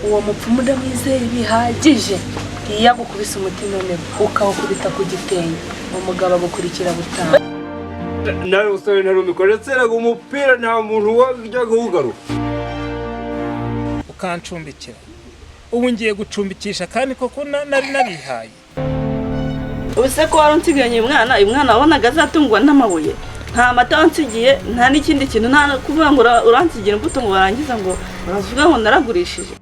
uwo mupfumu ndamwizeye bihagije. Iyo agukubise umutima none ukawukubita ku gitenge umugabo agukurikira butaha. Nawe usore narumikoreseraga umupira nta muntu wajya guhugaruka. Ukancumbikira. Ubu ngiye gucumbikisha kandi koko nari nabihaye. Ubuse ko waronsiganye umwana wabonaga azatungwa n'amabuye. Nta mata wansigiye nta n'ikindi kintu nta kuvuga ngo uransigira imbuto ngo barangiza ngo uravuga ngo naragurishije.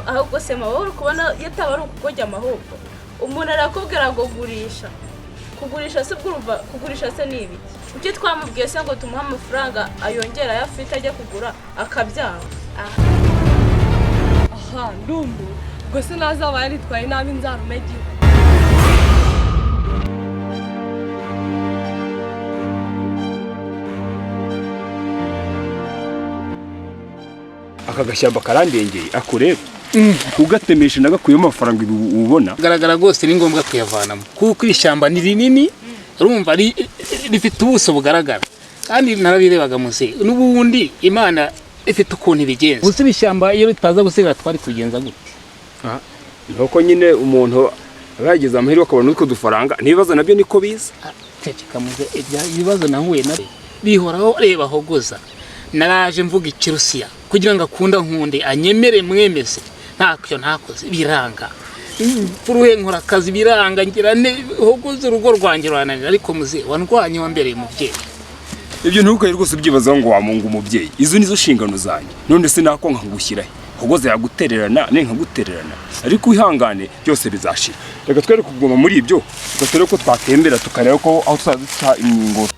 Ahubwo se wowe kubona yataba ari ukujya amahubwo. Umuntu arakubwira ngo gurisha. Kugurisha se bwumva kugurisha se nibi. Icyo twamubwiye se ngo tumuha amafaranga ayongera yafite ajya kugura akabyanga. Aha ndumbu ngo se nazaba yaritwaye nabi nzarumegi. Aka gashyamba karandengeye akureba ugatemesha nagakuyemo amafaranga ubona Garagara gose ni ngombwa kuyavanamo kuko ishyamba ni rinini urumva rifite ubuso bugaragara kandi narabirebaga munsi n'ubundi Imana ifite ukuntu ibigenza gusa ishyamba iyo ritaza gusigara twari kugenza gute nuko nyine umuntu bageze amahirwe akabona utwo dufaranga nibaza nabyo niko biza cecekamuze ibibazo nahuye na bihoraho reba Hogoza naraje mvuga ikirusiya kugira ngo akunda nkunde anyemere mwemeze ntacyo ntakoze biranga furuhe nkora akazi biranga ngira ne Hogoza urugo rwanjye rwananira ariko muze wandwanye wambereye umubyeyi ibyo ntukaye rwose byibaza ngo wamunga umubyeyi izo nizo shingano zanjye none se nako nkagushyirahe Hogoza yagutererana nkagutererana ariko ihangane byose bizashira reka twere kuguma muri ibyo gatore ko twatembera tukareba ko aho tuzaduta imyingo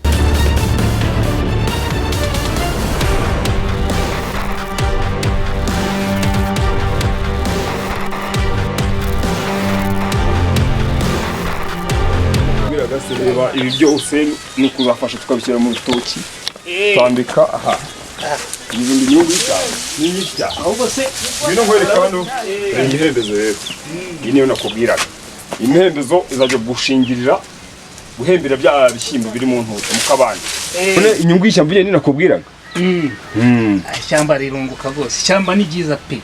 ibi byose ni kubafasha tukabishyira mu rutoki twambika aha ibindi nyungu y'icyawe n'icya ahubwo se bino nkwereka hano ihembezo rero iyi niyo nakubwiraga imihembezo izajya gushingirira guhembera bya bishyimbo biri mu ntuza mu kabande none inyungu y'ishyamba nyine nakubwiraga ishyamba rirunguka gose ishyamba ni ryiza pe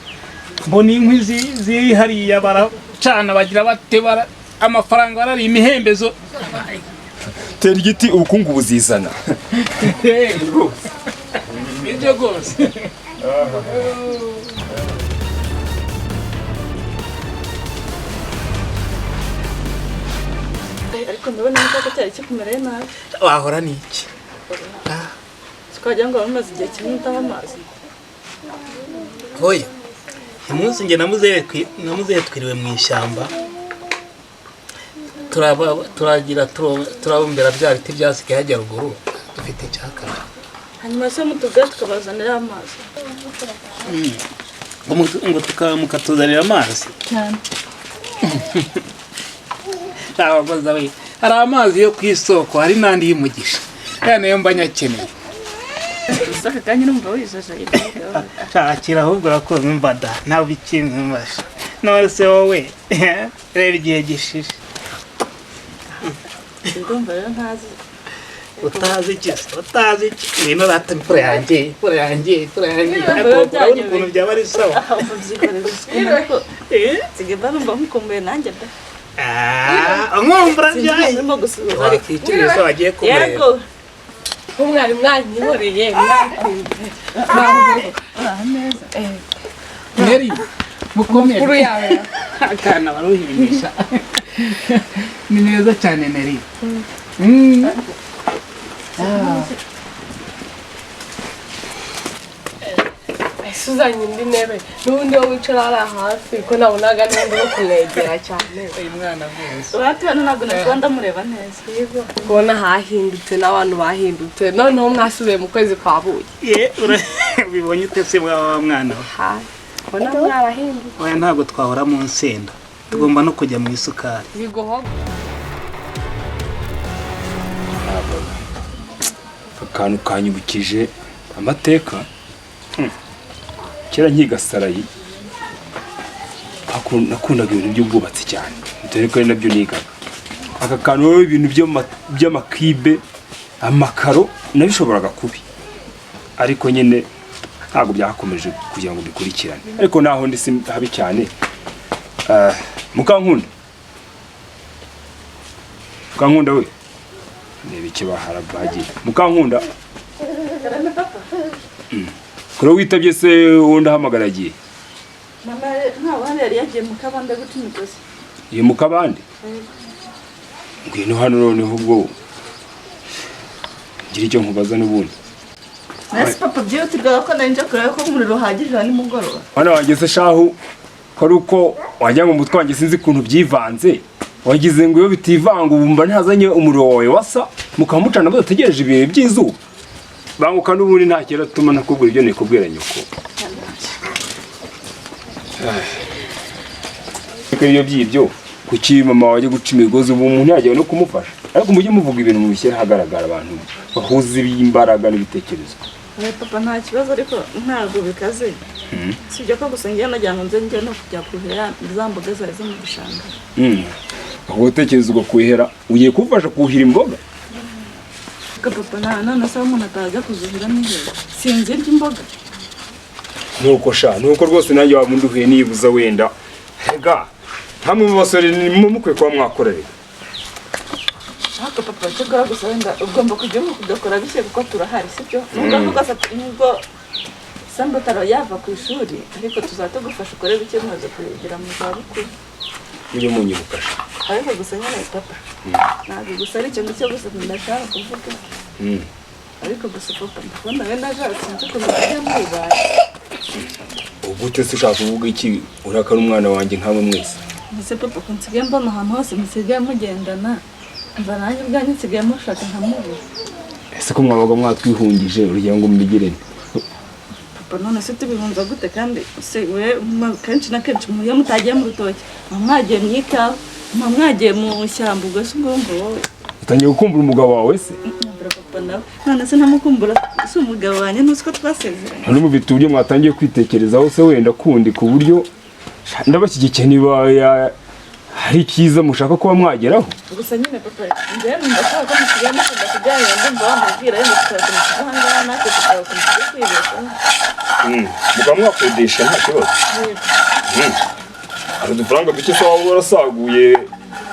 mbona inkwi ziri hariya baracana bagira batebara amafaranga barari imihembezo tera igiti ubukungu buzizana ibyo gose Ariko ndabona ko cyari kikumere nabi. wahora niki Twajya ngo bamaze igihe kinini utaba amazi. Oya umunsi nge namuze twiriwe mu ishyamba turagira turabumbera bya biti byasigaye hajya ruguru dufite cyaka Hanyuma se mutuga tukabazanira amazi. ngo mukatuzanira amazi Cyane. Abagoza we hari amazi yo kwisoko hari nandi y'umugisha kandi nayo mba nyakeneye Saka kanya numva wizaje Shakira ahubwo urakoze mbada nawe bikinze mbasha none se wowe reba igihe gishishe ndumva rero ntazi utazi iki bino rata mpura yanjye ariko urabona ukuntu byaba ari sawa sigeba numva nkukomeye nanjye da umwumvura byaye wakikiriza wagiye kumureba yego Umwari mwanyihoreye Neri mukomere kuru yawe akana baruhimisha ni neza cyane Neri Suzanye indi ntebe n'ubundi wo wicara ari hafi ko nabonaga n'undi wo kumwegera cyane uyu mwana rwose uratubona ntabwo nakunda ndamureba neza yego kubona hahindutse n'abantu bahindutse noneho mwasubiye mu kwezi kwa buye ubibonye utese wa mwana we ubona mwarahindutse oya ntabwo twahora mu nsenda tugomba no kujya mu isukari bigoho akantu kanyibukije amateka kera nkigasarayi nakundaga ibintu by'ubwubatsi cyane dore ko ari nabyo nigaga aka kantu ibintu by'amakibe amakaro nabishoboraga kubi ariko nyine ntabwo byakomeje kugira ngo bikurikirane ariko naho ndi si habi cyane. Mukankunda we nebe ikibahara bagiye Mukankunda kuri witabye se wundi ahamagara agiye mama ntawe hano yari yagiye mu kabande guca imigozi. Iyo mu kabande ngwino hano noneho ubwo ngira icyo nkubaza n'ubundi. Nasi papa byihutirwa ko nanje kureba ko umuriro uhagije ni mugoroba. Hano wageze shahu ko uko wajya mu mutwe wanjye sinzi kuntu byivanze wagize ngo iyo bitivanga ubumva ntazanye umuriro wawe wasa mukamucana badategereje ibihe by'izuba banguka n'ubundi nta kera tuma nakubwira ibyo nikubwira nyoko. Iyo byibyo kuki mama wajye guca imigozi ubu umuntu yagiye no kumufasha ariko mujye muvuga ibintu mubishyira hagaragara abantu bahuza imbaraga n'ibitekerezo. Papa nta kibazo ariko ntabwo bikaze. Sibyo ko gusa ngiye najya ngo nze njye no kujya kuhera za mboga zawe zo mu gishanga. Aho utekereza uko kuhera ugiye kufasha kuhira imboga? Papa none se umuntu ataza kuzuhira n'ijoro sinzi imboga. Nuko rwose nanjye wamunduhuye nibuza wenda hega hamwe mu basore mukwe kwa mwakorera. Papa cyangwa gusa wenda ugomba kujya mu kudakora bishye kuko turahari sibyo nuko nubwo Samba taro yava ku ishuri ariko tuzatugufasha ukore bike maze kugira mu zabukuru. Iyo munyibukasha ariko gusa nyine papa ntabwo gusa ari cyo gusa ndashaka kuvuga. Ariko gusa papa ndabona wenda sinzi ko bijya muri bare. Ubute se ushaka kuvuga iki urakara umwana wanjye nkamwe mwese? Ese papa kunsigaye mbona ahantu hose musigaye mugendana mva nanjye ubwanjye nsigaye mushaka nkamubura. Ese ko mwabaga mwatwihungije urya ngo mbigirene? Papa none se tubihunza gute kandi se we kenshi na kenshi muyo mutagiye mu rutoki mwagiye mwika mwagiye mu shyamba ugase ngombo wowe utangiye gukumbura umugabo wawe se? Papa nawe none se ntamukumbura se umugabo wanjye nuko twasezeranye. Hano mubite uburyo mwatangiye kwitekerezaho se wenda kundi ku buryo ndabashyigikiye niba hari cyiza mushaka kuba mwageraho. Gusa nyine papa njye ndashaka ko musigaye mukunda kujyana ndumva wamubwira yenda tukazana natwe tukabakomeza kwibeshaho. Muga mwakodesha nta kibazo. Hari udufaranga duke se waba warasaguye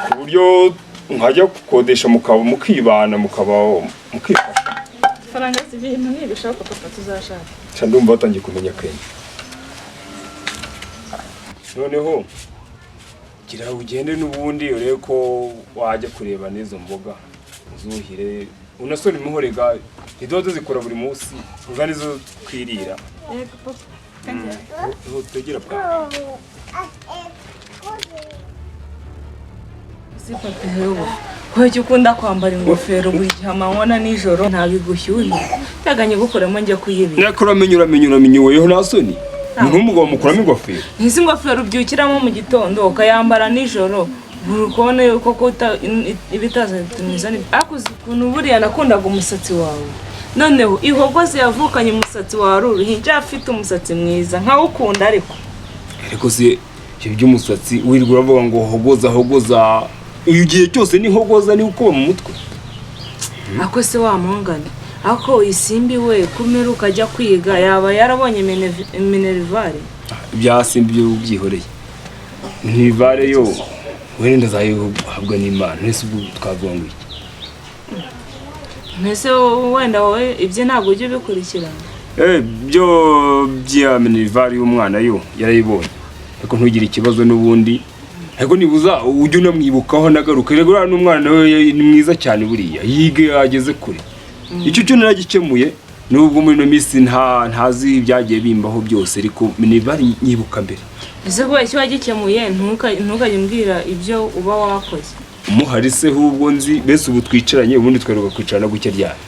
ku buryo nkajya gukodesha mukaba mukibana mukifasha. Faranga z'ibintu nibishaka papa tuzashaka. Ndumva batangiye kumenya Kenya. Noneho gira ugende n'ubundi urebe ko wajya kureba n'izo mboga uzuhire unasore muhorega idodo zikora buri munsi uzane zo kwirira. Papa tegera pa Hoje ukunda kwambara ingofero buri gihe amanywa nijoro ntabigushyuye taganye gukoramo njye kuyibi. Nakora uramenye weho nasoni. Nk'umugabo mukuramo ingofero. N'izi ngofero ubyukiramo mu gitondo ukayambara nijoro. Urukone yuko ibitaza tumizani akuze kuntu buriya nakundaga umusatsi wawe. Noneho Hogoza yavukanye umusatsi wa ruhinja afite umusatsi mwiza nka ukunda ariko se ibyo umusatsi wirwa uravuga ngo Hogoza igihe cyose ni Hogoza ni uko mu mutwe. Ako se wamungane ako isimbi we kumera ukajya kwiga yaba yarabonye minerivare byasimbi byo byihoreye minerivare yo wenda zayihabwa n'Imana nese ubwo twavuga ngo iki nese wenda wowe ibyo ntabwo ujye bikurikirana byo bya minerivare y'umwana yo yarayibonye ariko ntugire ikibazo n'ubundi ariko nibuza ujye unamwibukaho nagaruka rero n'umwana we ni mwiza cyane buriya yige ageze kure. Icyo cyo naragikemuye nubwo muri no minsi ntazi ibyagiye bimbaho byose ariko minerivare nyibuka mbere. Ese ko icyo wagikemuye ntukayimbwira ibyo uba wakoze. Umuhari se hubwo nzi bese ubu twicaranye ubundi twaruka kwicarana gucya ryari.